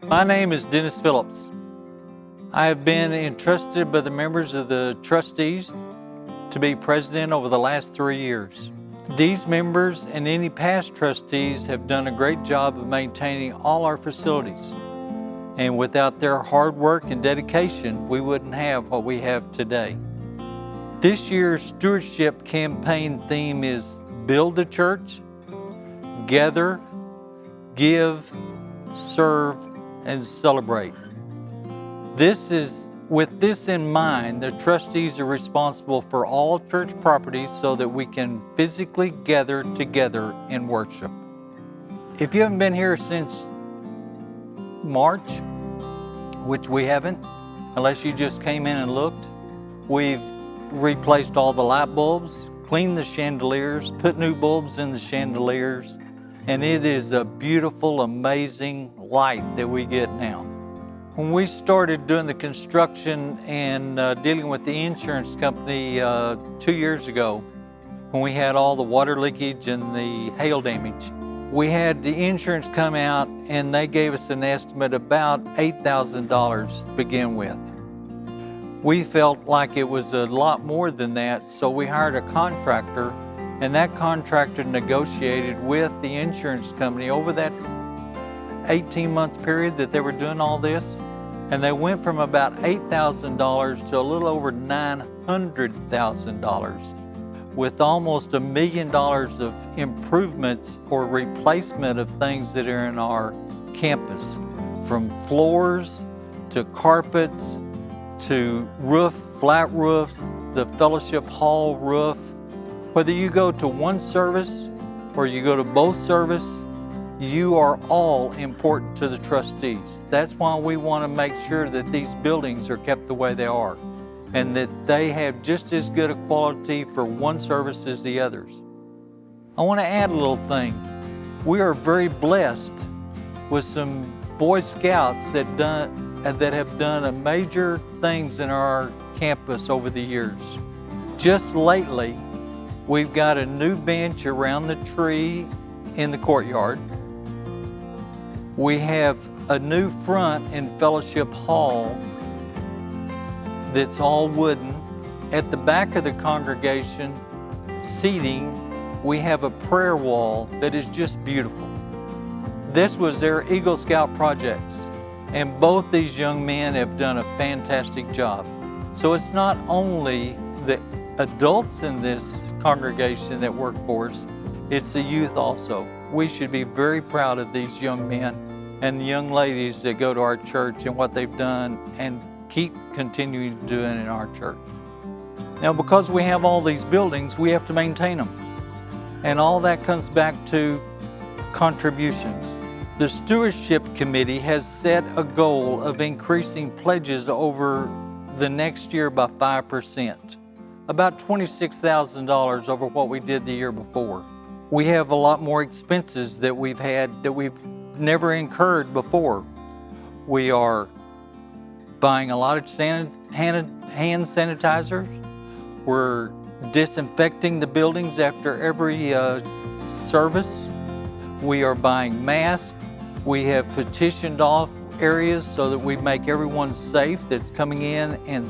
My name is Dennis Phillips. I have been entrusted by the members of the trustees to be president over the last 3 years. These members and any past trustees have done a great job of maintaining all our facilities. And without their hard work and dedication, we wouldn't have what we have today. This year's stewardship campaign theme is Build the Church, Gather, Give, Serve, and Celebrate. With this in mind, the trustees are responsible for all church properties so that we can physically gather together in worship. If you haven't been here since March, which we haven't, unless you just came in and looked, we've replaced all the light bulbs, cleaned the chandeliers, put new bulbs in the chandeliers, and it is a beautiful, amazing light that we get now. When we started doing the construction and dealing with the insurance company 2 years ago, when we had all the water leakage and the hail damage, we had the insurance come out and they gave us an estimate about $8,000 to begin with. We felt like it was a lot more than that, so we hired a contractor, and that contractor negotiated with the insurance company over that 18-month period that they were doing all this, and they went from about $8,000 to a little over $900,000 with almost $1 million of improvements or replacement of things that are in our campus, from floors to carpets to roof, flat roofs, the fellowship hall roof. Whether you go to one service or you go to both services, you are all important to the trustees. That's why we want to make sure that these buildings are kept the way they are and that they have just as good a quality for one service as the others. I want to add a little thing. We are very blessed with some Boy Scouts that have done major things in our campus over the years. Just lately, we've got a new bench around the tree in the courtyard. We have a new front in Fellowship Hall that's all wooden. At the back of the congregation seating, we have a prayer wall that is just beautiful. This was their Eagle Scout projects, and both these young men have done a fantastic job. So it's not only the adults in this congregation that work for us, it's the youth also. We should be very proud of these young men and the young ladies that go to our church and what they've done and keep continuing to do it in our church. Now, because we have all these buildings, we have to maintain them. And all that comes back to contributions. The Stewardship Committee has set a goal of increasing pledges over the next year by 5%, about $26,000 over what we did the year before. We have a lot more expenses that we've had that we've never incurred before. We are buying a lot of hand sanitizers. We're disinfecting the buildings after every service. We are buying masks. We have petitioned off areas so that we make everyone safe that's coming in and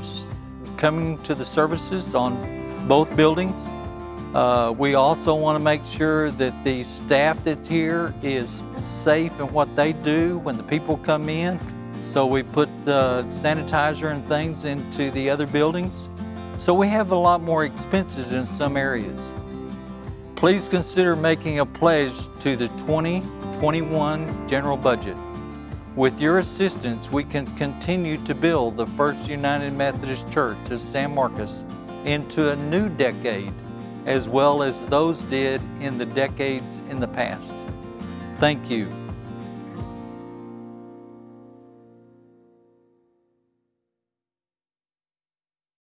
coming to the services on both buildings. We also want to make sure that the staff that's here is safe in what they do when the people come in. So we put sanitizer and things into the other buildings. So we have a lot more expenses in some areas. Please consider making a pledge to the 2021 general budget. With your assistance, we can continue to build the First United Methodist Church of San Marcos into a new decade, as well as those did in the decades in the past. Thank you.